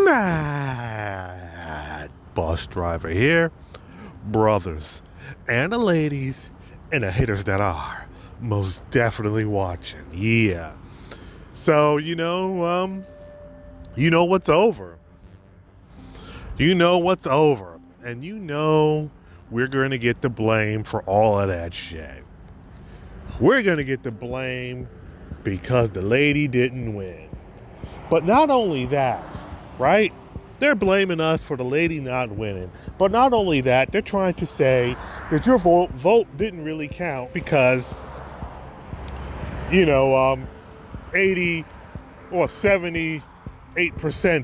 Mad bus driver here, brothers and the ladies and the haters that are most definitely watching. Yeah. So, you know what's over. You know what's over. And you know we're going to get the blame for all of that shit. We're going to get the blame because the lady didn't win. But not only that, right? They're blaming us for the lady not winning. But not only that, they're trying to say that your vote didn't really count because, 80 or 78%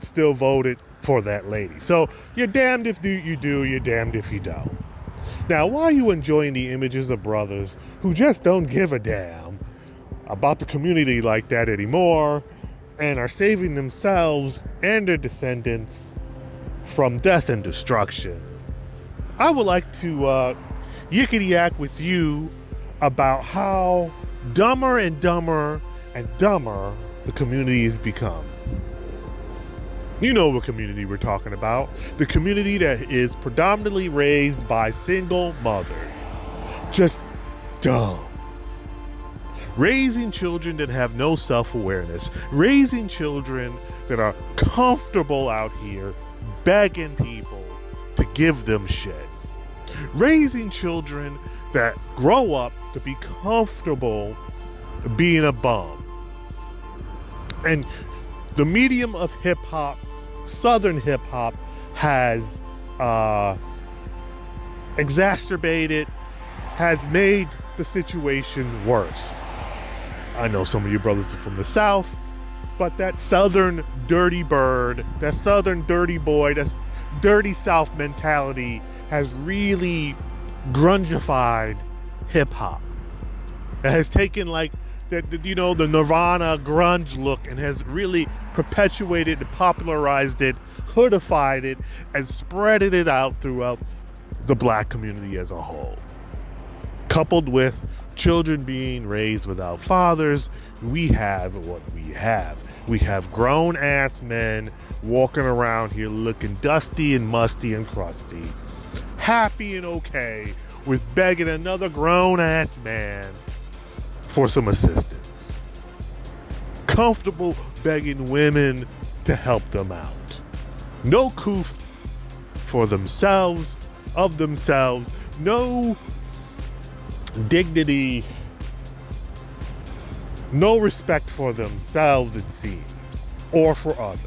still voted for that lady. So you're damned if you do, you're damned if you don't. Now, why are you enjoying the images of brothers who just don't give a damn about the community like that anymore and are saving themselves and their descendants from death and destruction? I would like to yickety-yak with you about how dumber and dumber and dumber the community has become. You know what community we're talking about. The community that is predominantly raised by single mothers. Just dumb. Raising children that have no self-awareness. Raising children that are comfortable out here begging people to give them shit. Raising children that grow up to be comfortable being a bum. And the medium of hip-hop, Southern hip-hop, has exacerbated, has made the situation worse. I know some of you brothers are from the South, but that Southern dirty bird, that Southern dirty boy, that dirty South mentality has really grungified hip-hop. It has taken the Nirvana grunge look and has really perpetuated and popularized it, hoodified it, and spreaded it out throughout the black community as a whole. Coupled with children being raised without fathers, we have what we have. We have grown-ass men walking around here looking dusty and musty and crusty, happy and okay with begging another grown-ass man for some assistance. Comfortable begging women to help them out. No coof for themselves, of themselves. No dignity. No respect for themselves, it seems, or for others.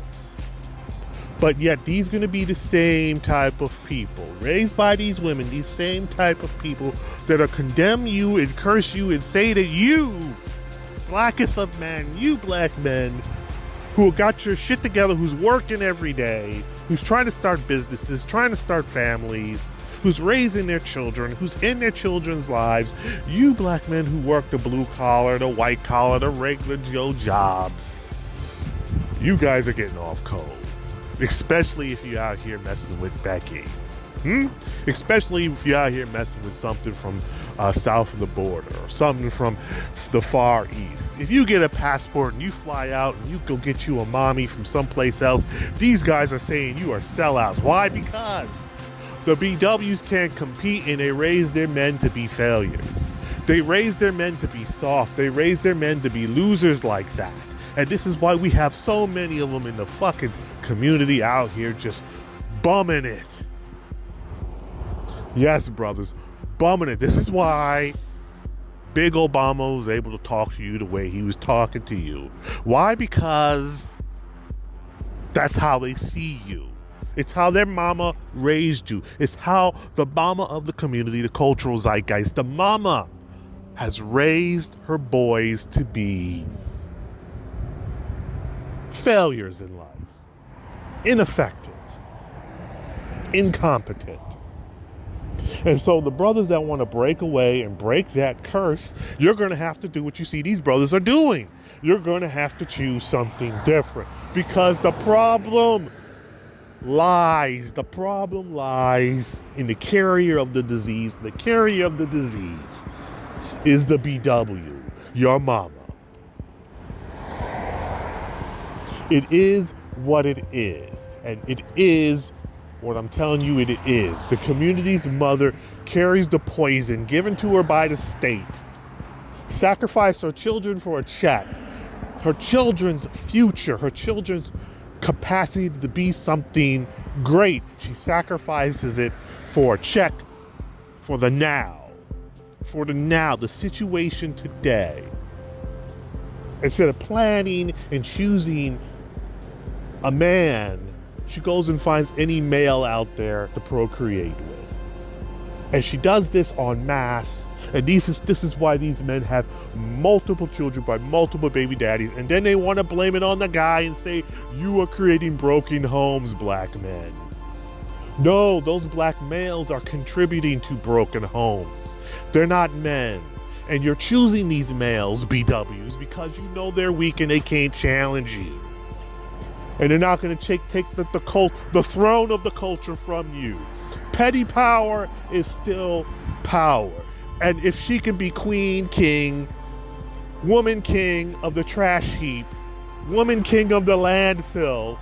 But yet these going to be the same type of people raised by these women, these same type of people that are condemn you and curse you and say that you, blackest of men, you black men who got your shit together, who's working every day, who's trying to start businesses, trying to start families, who's raising their children, who's in their children's lives, you black men who work the blue collar, the white collar, the regular Joe jobs, you guys are getting off cold. Especially if you're out here messing with Becky. Especially if you're out here messing with something from south of the border or something from the far east. If you get a passport and you fly out and you go get you a mommy from someplace else, these guys are saying you are sellouts. Why? Because the BWs can't compete and they raise their men to be failures. They raise their men to be soft. They raise their men to be losers like that. And this is why we have so many of them in the fucking community out here just bumming it. Yes, brothers, bumming it. This is why Big Obama was able to talk to you the way he was talking to you. Why? Because that's how they see you. It's how their mama raised you. It's how the mama of the community, the cultural zeitgeist, the mama has raised her boys to be failures in life. Ineffective. Incompetent. And so the brothers that want to break away and break that curse, you're going to have to do what you see these brothers are doing. You're going to have to choose something different because the problem lies in the carrier of the disease. The carrier of the disease is the BW, your mama. It is what it is. And it is what I'm telling you it is. The community's mother carries the poison given to her by the state, sacrificed her children for a check, her children's future, her children's capacity to be something great. She sacrifices it for a check, for the now, the situation today. Instead of planning and choosing a man, she goes and finds any male out there to procreate with. And she does this en masse. And this is why these men have multiple children by multiple baby daddies. And then they want to blame it on the guy and say, you are creating broken homes, black men. No, those black males are contributing to broken homes. They're not men. And you're choosing these males, BWs, because you know they're weak and they can't challenge you. And they're not going to take the throne of the culture from you. Petty power is still power. And if she can be queen, king, woman king of the trash heap, woman king of the landfill,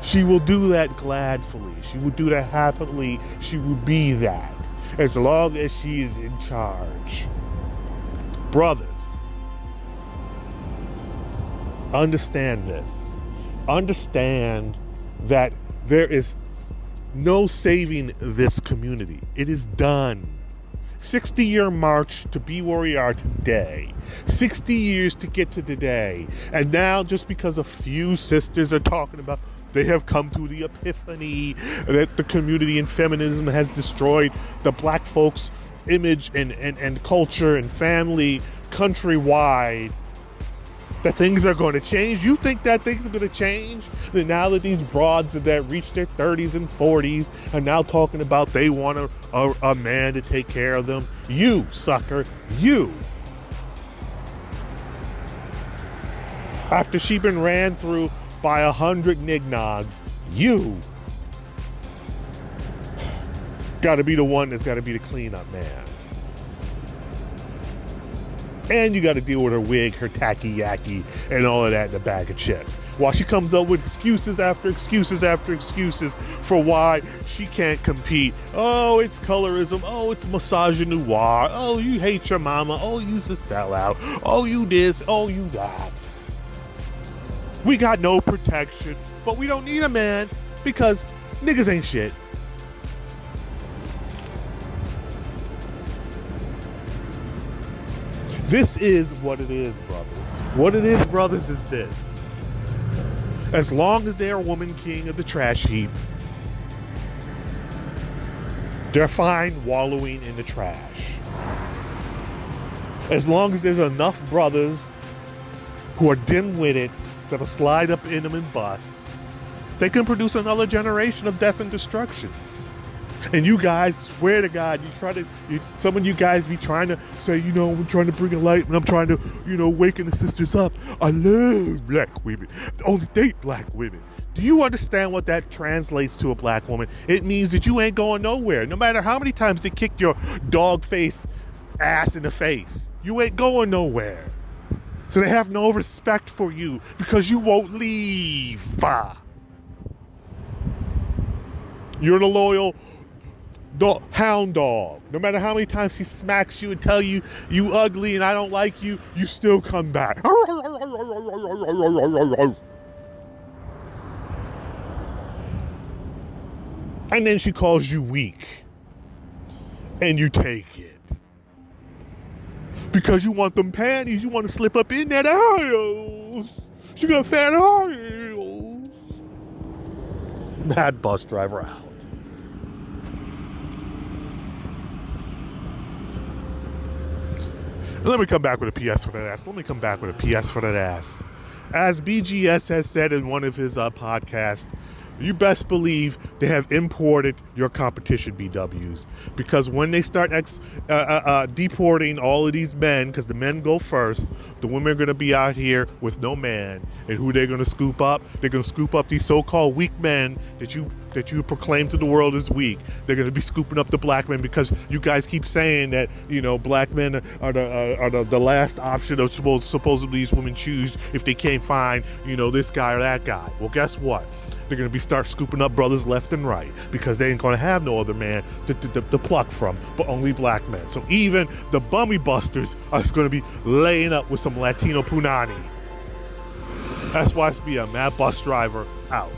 she will do that gladfully. She will do that happily. She will be that as long as she is in charge. Brothers, understand this. Understand that there is no saving this community. It is done. 60-year march to be where we are today. 60 years to get to today. And now, just because a few sisters are talking about they have come to the epiphany that the community and feminism has destroyed the black folks' image and culture and family countrywide, that things are going to change. You think that things are going to change? That now that these broads that reach their 30s and 40s are now talking about they want a man to take care of them. You, sucker, you. After she been ran through by 100 nignogs, you got to be the one that's got to be the cleanup man. And you got to deal with her wig, her tacky yaki, and all of that in the bag of chips. While she comes up with excuses after excuses after excuses for why she can't compete. Oh, it's colorism. Oh, it's misogynoir. Oh, you hate your mama. Oh, you's a sellout. Oh, you this. Oh, you that. We got no protection, but we don't need a man because niggas ain't shit. This is what it is, brothers. What it is, brothers, is this. As long as they're woman king of the trash heap, they're fine wallowing in the trash. As long as there's enough brothers who are dim-witted that'll slide up in them and bust, they can produce another generation of death and destruction. And you guys, swear to God, some of you guys be trying to say, I'm trying to bring a light and I'm trying to, waken the sisters up. I love black women. I only date black women. Do you understand what that translates to a black woman? It means that you ain't going nowhere. No matter how many times they kick your dog face ass in the face, you ain't going nowhere. So they have no respect for you because you won't leave. You're the loyal hound dog. No matter how many times she smacks you and tell you you ugly and I don't like you, you still come back. And then she calls you weak. And you take it. Because you want them panties, you want to slip up in that aisles. She got fat aisles. Mad bus driver out. Let me come back with a PS for that ass. As BGS has said in one of his podcasts, you best believe they have imported your competition, BWs. Because when they start deporting all of these men, because the men go first, the women are going to be out here with no man. And who they're going to scoop up? They're going to scoop up these so-called weak men that you proclaim to the world as weak. They're going to be scooping up the black men because you guys keep saying that, black men are the last option of supposedly these women choose if they can't find, this guy or that guy. Well, guess what? They're going to be start scooping up brothers left and right because they ain't going to have no other man to pluck from, but only black men. So even the bummy busters are going to be laying up with some Latino punani. SYSBM, mad bus driver, out.